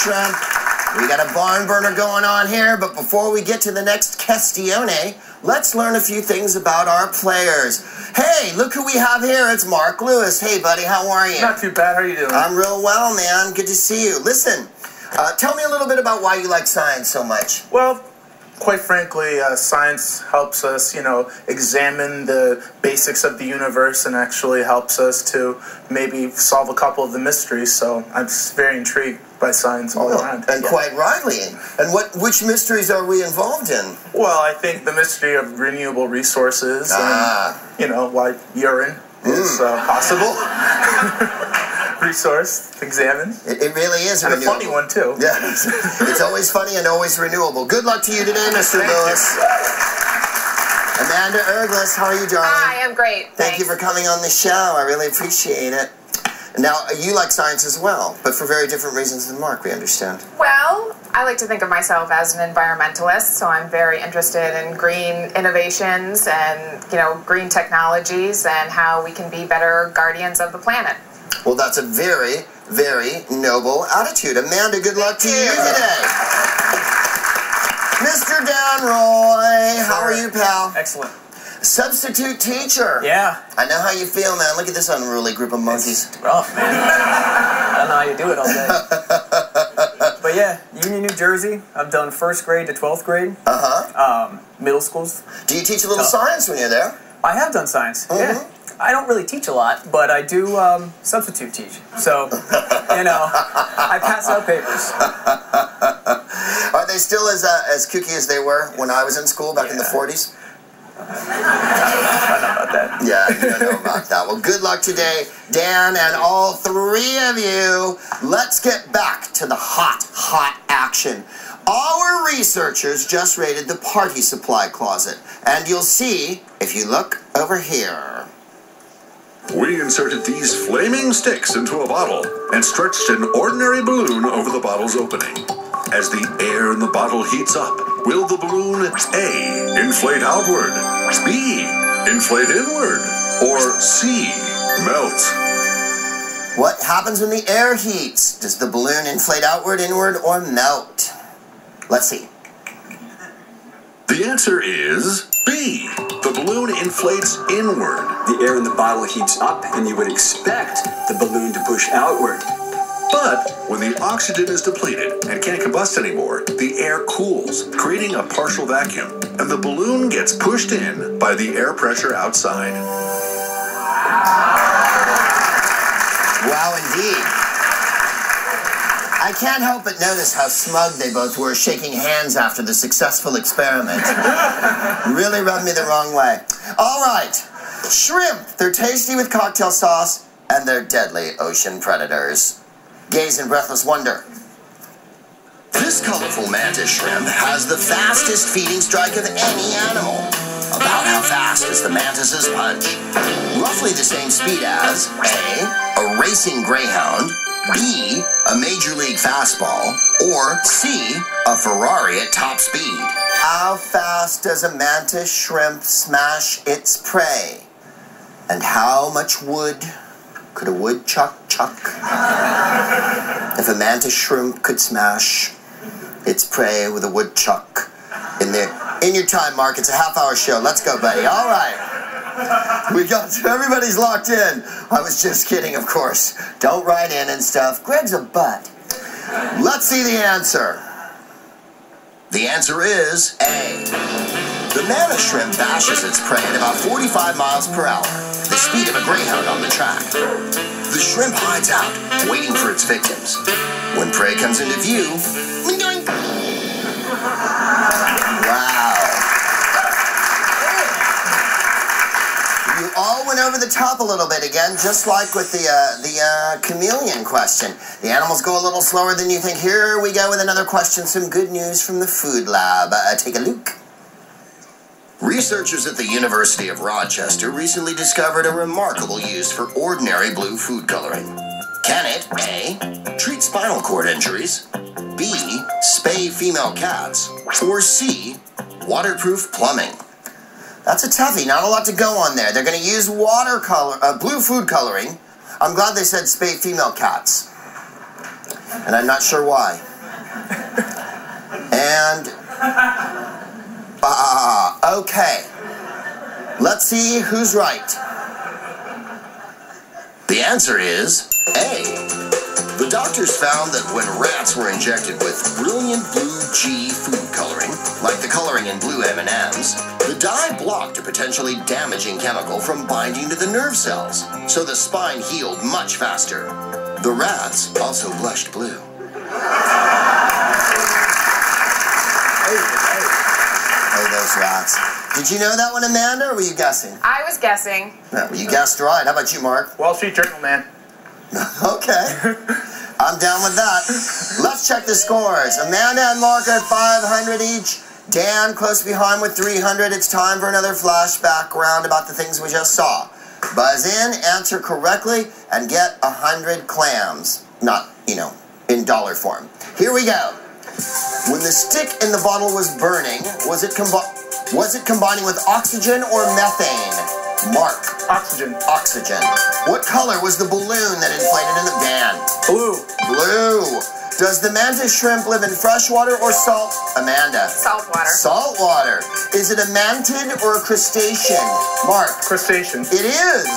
Shrimp. We got a barn burner going on here, but before we get to the next questione, let's learn a few things about our players. Hey, look who we have here. It's Mark Lewis. Hey, buddy, how are you? Not too bad. How are you doing? I'm real well, man. Good to see you. Listen, tell me a little bit about why you like science so much. Well, quite frankly, science helps us, examine the basics of the universe and actually helps us to maybe solve a couple of the mysteries. So I'm very intrigued by science all around. And quite rightly. And which mysteries are we involved in? Well, I think the mystery of renewable resources and, why urine is possible. Resource to examine. It really is and renewable. A funny one, too. Yes. It's always funny and always renewable. Good luck to you today, Mr. Lewis. Amanda Erglis, how are you, darling? Hi, I'm great. Thank you for coming on the show. I really appreciate it. Now, you like science as well, but for very different reasons than Mark, we understand. Well, I like to think of myself as an environmentalist, so I'm very interested in green innovations and, green technologies and how we can be better guardians of the planet. Well, that's a very, very noble attitude. Amanda, good luck to you today. Mr. Dan Roy, how are you, pal? Excellent. Substitute teacher. Yeah. I know how you feel, man. Look at this unruly group of monkeys. It's rough, man. I don't know how you do it all day. But yeah, Union, New Jersey. I've done 1st grade to 12th grade. Middle schools. Do you teach a little science when you're there? I have done science, yeah. I don't really teach a lot, but I do substitute teach. So, I pass out papers. Are they still as kooky as they were when I was in school back in the 40s? I don't know about that. Yeah, you don't know about that. Well, good luck today, Dan, and all three of you. Let's get back to the hot action. Our researchers just raided the party supply closet, and you'll see if you look over here. We inserted these flaming sticks into a bottle and stretched an ordinary balloon over the bottle's opening. As the air in the bottle heats up, will the balloon A, inflate outward, B, inflate inward, or C, melt? What happens when the air heats? Does the balloon inflate outward, inward, or melt? Let's see. The answer is B. The balloon inflates inward. The air in the bottle heats up, and you would expect the balloon to push outward. But when the oxygen is depleted and can't combust anymore, the air cools, creating a partial vacuum, and the balloon gets pushed in by the air pressure outside. Wow, indeed. I can't help but notice how smug they both were shaking hands after the successful experiment. Really rubbed me the wrong way. All right, shrimp. They're tasty with cocktail sauce, and they're deadly ocean predators. Gaze in breathless wonder. This colorful mantis shrimp has the fastest feeding strike of any animal. About how fast is the mantis's punch? Roughly the same speed as A, racing greyhound, B, a major league fastball, or C, a Ferrari at top speed. How fast does a mantis shrimp smash its prey? And how much wood could a woodchuck chuck? If a mantis shrimp could smash its prey with a woodchuck. In your time, Mark, it's a half-hour show. Let's go, buddy. All right. Everybody's locked in. I was just kidding, of course. Don't write in and stuff. Greg's a butt. Let's see the answer. The answer is A. The mantis shrimp bashes its prey at about 45 miles per hour, the speed of a greyhound on the track. The shrimp hides out, waiting for its victims. When prey comes into view, wow. You all went over the top a little bit again, just like with the chameleon question. The animals go a little slower than you think. Here we go with another question. Some good news from the food lab. Take a look. Researchers at the University of Rochester recently discovered a remarkable use for ordinary blue food coloring. Can it, A, treat spinal cord injuries, B, spay female cats, or C, waterproof plumbing? That's a toughie. Not a lot to go on there. They're going to use blue food coloring. I'm glad they said spay female cats. And I'm not sure why. Okay. Let's see who's right. The answer is A. The doctors found that when rats were injected with brilliant blue G food coloring, like the coloring in blue M&Ms, the dye blocked a potentially damaging chemical from binding to the nerve cells, so the spine healed much faster. The rats also blushed blue. Hey, those rats. Did you know that one, Amanda, or were you guessing? I was guessing. No, you guessed right. How about you, Mark? Wall Street Journal, man. Okay. I'm down with that. Let's check the scores. Amanda and Mark at 500 each. Dan close behind with 300. It's time for another flashback round about the things we just saw. Buzz in, answer correctly, and get 100 clams. Not, in dollar form. Here we go. When the stick in the bottle was burning, was it combining with oxygen or methane? Mark. Oxygen. Oxygen. What color was the balloon that inflated in the van? Blue. Blue. Does the mantis shrimp live in freshwater or salt? Amanda. Saltwater. Saltwater. Is it a mantid or a crustacean? Mark. Crustacean. It is.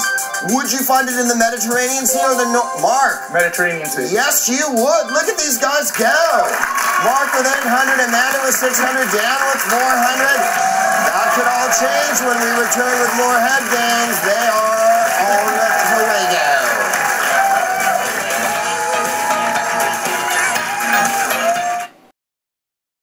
Would you find it in the Mediterranean Sea or the Mark? Mediterranean Sea. Yes, you would. Look at these guys go. Mark with 800, Amanda with 600, Dan with 400. That could all change when we return with more head games. They are